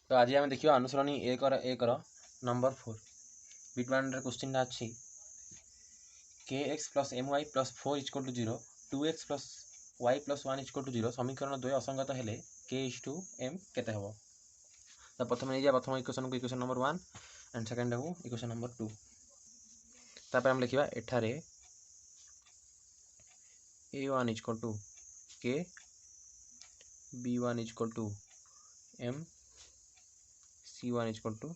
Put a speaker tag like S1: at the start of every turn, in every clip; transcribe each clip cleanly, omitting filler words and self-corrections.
S1: तो आज आम देखा अनुसरणी एक नंबर 4 बिट 1 क्वेश्चन अच्छी k x plus m y plus 4 equal to 0 2x plus y plus 1 equal to 0 समीकरण द्वय असंगत हेले के इज टू एम केते हबो। तो प्रथम नहीं प्रथम इक्वेशन को इक्वेशन नंबर 1 एंड सेकंड को इक्वेशन नंबर 2 तापर हम लिखिबा एठारे a1 equal to k b1 equal to m c1 equal to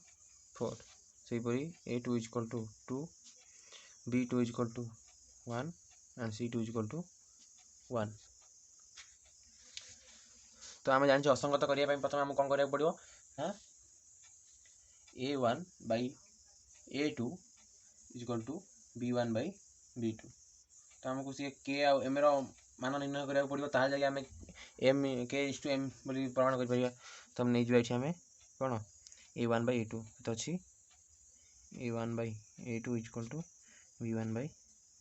S1: 4 सेहीपरी a2 equal to 2 b2 equal to 1 and c2 equal to 1। तो आम जान असंगत करने प्रथम आम कौन करा पड़ो हाँ a1 by a2 equal to b1 by b2। तो आमको सी के आ एम मान निर्णय करा पड़ो ता जगह आम एम के इज टू एम प्रमाण कर। तो हम नहीं जाए आम कौन a1 बाई a2 तो अच्छी a1 by a2 equal to b1 by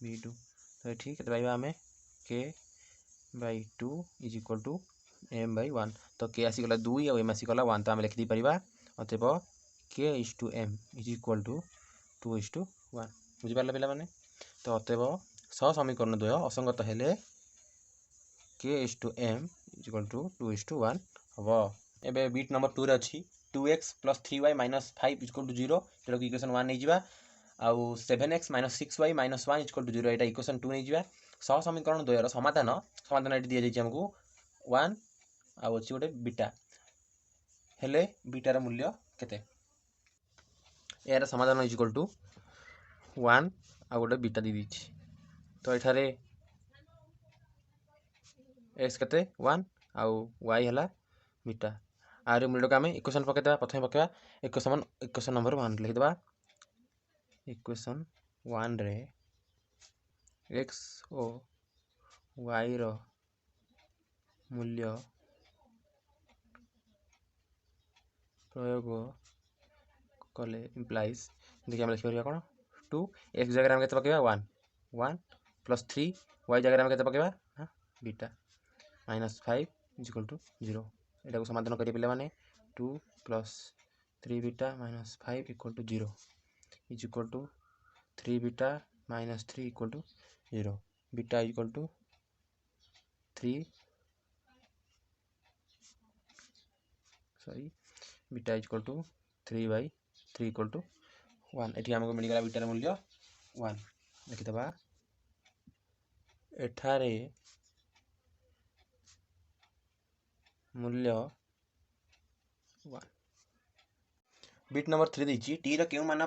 S1: b2। तो ठीक है आम k by 2 is equal to m by 1। तो के आसीगला 2 और एम आसीगला 1 तो आम लिखी पार अतएव k is to m is equal to 2 is to 1 बुझिपारे पिला माने। तो अतएव समीकरण द्वय असंगत हेले k is to m is equal to 2 is to 1 हम। एवं बिट नंबर 2 अच्छी 2x plus 3y minus 5 equal to 0 जो इक्वेशन 1 नहीं जावा आउ 7x minus 6y minus 1 equal to 0 यहाँ इक्वेशन 2 नहीं जावा। समीकरण द्वयर समाधान समाधान ये दि जाइए आमको 1 आउ अच्छी गोटे बीटा हेले बीटार मूल्य केते यार समाधान इज इक्वल टू 1 आउ गोटे बीटा दी दीची। तो एठारे एक्स केते 1 आउ वाई है बीटा आर मूल्य को आम इक्वेशन पकईदे प्रथम पकड़ा इक्वेशन नंबर 1 लिखिदे इक्वेशन 1 रे एक्स और वाई रो मूल्य प्रयोग कले इम्प्लाइज देखिए आम लिखिपर कौन 2 एक्स जगह आम के पकड़ा 1 प्लस 3 वाई जगह आम के पकड़ा हाँ बीटा माइनस 5 इक्वल टू 0 यहाँ समाधान करें पे मैंने 2 plus 3 beta minus 5 equal to 0 is equal to 3 beta minus 3 equal to 0 beta equal to 3 sorry beta equal to 3 by 3 equal to 1 ये आमको मिलगला बीटार मूल्य 1 लिखिदे एठारे मूल्य 1। बिट नंबर 3 देती टी रो मान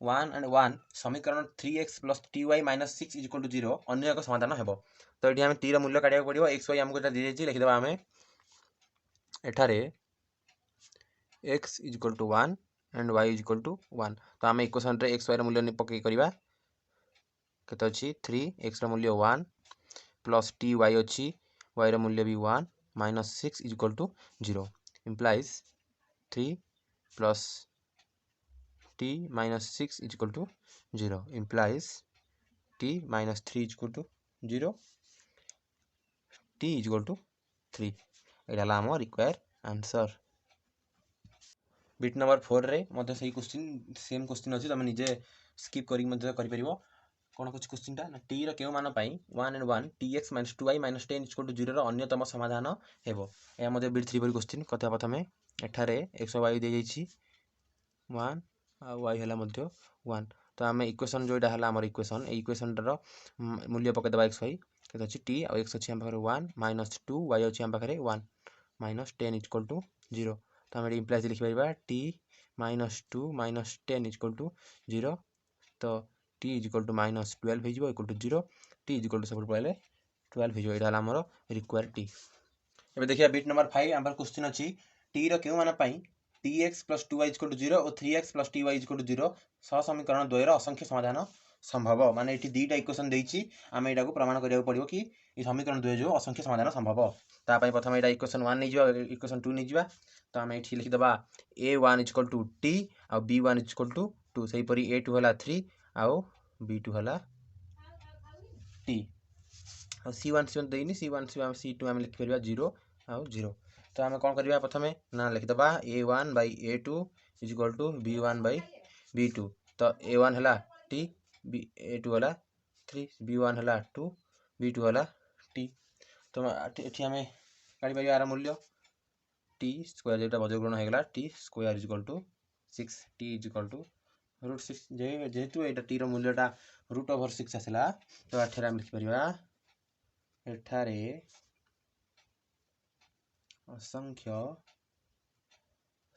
S1: 1 एंड 1 समीकरण 3x plus t y minus 6 is equal to 0 अन्य एक समाधान हे। तो ये टी रो मूल्य काढ़ा पड़ो एक्स वाई आमको दी जाइए लिखिदे आम एठारे x is equal to 1 and y is equal to 1। तो आम इक्वेशन रे एक्स वाई मूल्य पकई करवा केते अच्छी 3x मूल्य 1 प्लस टी वाई अच्छी y मूल्य भी 1 minus 6 is equal to 0 implies 3 plus t minus 6 is equal to 0 implies t minus 3 is equal to 0 t is equal to 3 यहाँ आम रिक्वायर आंसर। बिट नंबर 4 रे मध्य सही क्वेश्चन सेम क्वेश्चन अच्छी तुम निजे स्किप कर कौन कुछ क्वेश्चन टा टी रो मान 1 and 1 tx minus 2y minus 10 equal to 0 अन्यतम समाधान हेबो। या मध्य बिट 3 क्वेश्चन कथा प्रथम एठारे एक्स वाई दी जाइए 1 आ वाई है 1। तो आम इक्वेशन जोटा है आम इक्वेशन इक्वेशन मूल्य पकईदे एक्स वाई के अच्छी टी आ एक्स अच्छी आम पाखे 1 माइनस 2 वाई अच्छी आम पाखे 1 माइनस 10 इक्वल टू 0। तो आम इम्प्लाइज लिखिपर T minus 2 minus 10 equal to 0। तो T is equal to minus 12 हो equal to 0 T is equal to सब पड़े 12 हो यहाँ आमर रिक्वायर टी। एवं देखिए बिट नंबर 5 आम क्वेश्चन अच्छी टी रो मान tx plus 2y equal to 0 और 3x plus ty equal to 0 समीकरण द्वयर असंख्य समाधान संभव माने ये दुईटा इक्वेशन देती आम यहाँ को प्रमाण करा पड़ो कि समीकरण द्वय जो असंख्य समाधान संभव तापाई प्रथम यहाँ इक्वेशन 1 नहीं जावा इक्वेशन 2 नहीं जावा। तो आम ये लिखिदे a1 इक्वल टू t आ b1 इक्वल टू 2 सेहीपरी a2 है 3 आउ b2 है t आ c1 देनी c1 c2 आम लिखिपर 0 आउ 0। तो आम कौन करवा प्रथम ना लिखिदे a1/a2 is equal to b1/b2 तो a1 है t a2 है 3 b1 है 2 b2 है t तो ये आम काढ़ी यार मूल्य टी स्क्वायर जो बजगुण होगा t square is equal to 6 t is equal to √6 जेहेतु ये टी मूल्यटा √6 आसला तो एठारे आम लिखिपर एठारे असंख्य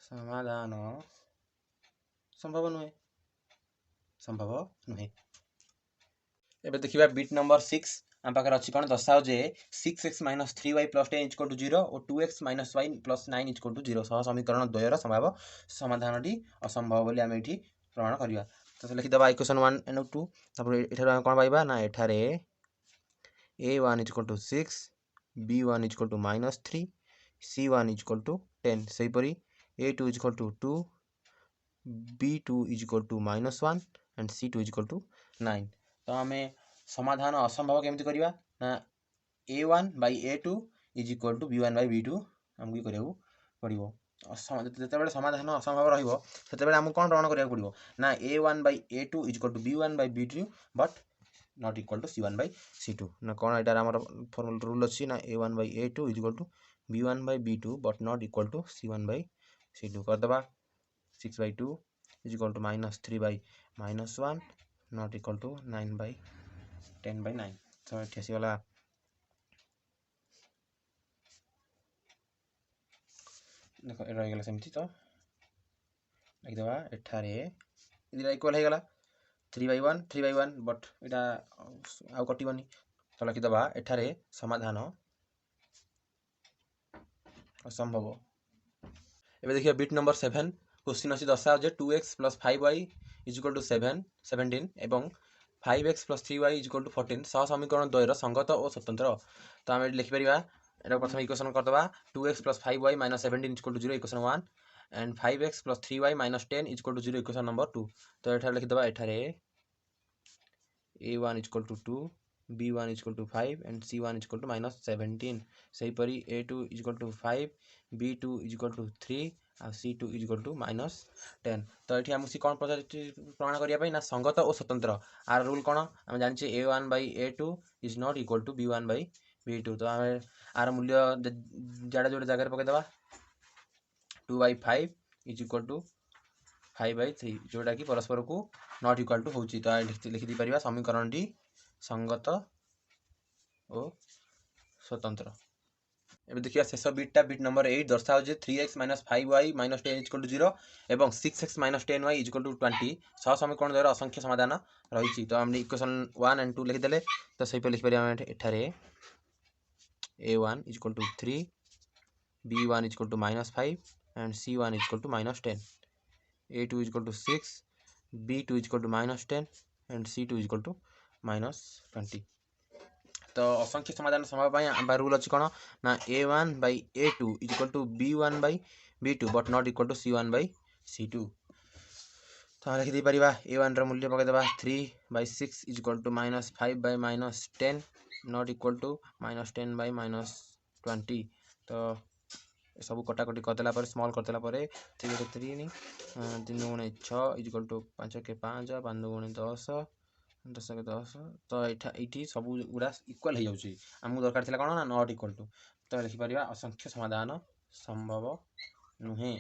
S1: समाधान संभव नुहे एबे देखिबा बिट नंबर 6 आम पाखे अच्छी कौन दर्शाओ जे 6x - 3y + 10 इक्वल टू 0 और 2x - y + 9 इक्वल टू 0 सह समीकरण द्वयर संभाव समाधान असंभव बोली आम ये प्रमाण करवा तो लिखिदे इक्वेशन 1 एंड 2 एठार कौन पाइबा ना एठारे a1 equal to 6 b1 equal to -3 c1 equal to 10 सेहीपरि a2 equal to 2 b2 equal to -1 and c2 equal to 9 तो आम समाधान असंभव केमती करवा ना a1/a2 is equal to b1/b2 आमको करा पड़ो जो समाधान असंभव रही आमको कौन प्रमाण करा पड़ो ना a1/a2 is equal to b1/b2 but not equal to c1/c2 ना कौन यार आम फॉर्मूला रूल अच्छी ना a1/a2 is equal to b1/b2 but not equal to c1/c2 करदे 6/2 is equal to -3/-1 not equal to 9/10/9 तो ये आसीगला देख रहीगला सेमती तो लिखिदेवा एठारे इक्वल होगला 3/1 बट यहाँ आउ कटनी तो लिखिदेवा एठारे समाधान असंभव एबे देखिए बिट नंबर 7 क्वेश्चन अच्छी दर्शाओ जे 2x + 5y is equal to 17 एवं 5x + 3y is equal to 14 सह समीकरण द्वयर संगत और स्वतंत्र तो आम लिखिपर एटा प्रथम इक्वेशन करदे 2x + 5y - 17 equal to 0 equation 1 and 5x + 3y - 10 equal to 0 equation number 2 तो ये लिखिदे एठारे a1 equal to 2 b1 equal to 5 and c1 equal to -17 सेहीपरि a2 equal to 5 b2 equal to 3 आ c2 इक्वल टू -10 तो ये आम कौन प्रमाण करने ना संगत और स्वतंत्र आर रूल कौन आम जाने a1/a2 is not equal to b1/b2 तो आम आर मूल्य जाड़ा जोड़े जगह पकईदे 2/5 इज इक्वल टू 5/3 जोटा कि परस्पर को नॉट इक्वल टू होची तो लिखिदी परिबा समीकरण टी संगत और स्वतंत्र एबे देखिए शेष बिटा बिट नंबर 8 दर्शाओ जे 3x - 5y - 10 इक्वल टू 0 एवं 6x - 10y इक्वल टू 20 सह समीकरण द्वारा असंख्य समाधान रही तो आम इक्वेशन 1 एंड 2 लिखिदेले तो सही लिखिपर एठारे a1 equal to 3 b1 equal to -5 and c1 equal to -10 a2 equal to 6 b2 equal to -10 and c2 equal to -20 तो असंख्य समाधान संभव रूल अच्छी कौन ना a1/a2 is equal to b1/b2 but not equal to c1/c2 तो लिखिदी पारिबा a1 रो मूल्य पकईदे 3/6 is equal to -5/-10 not equal to -10/-20 तो सब कटाकटी करदेला स्मॉल करदेला 3 × 3 3 × 6 इज इक्वल टू 5 × 5 5 × 10 10 × 10 तो ये सब गुड़ा इक्वल हो जाऊँगी आमको दरकार थी कौन ना नॉट इक्वल टू तो लिखिपर असंख्य समाधान संभव नुहे।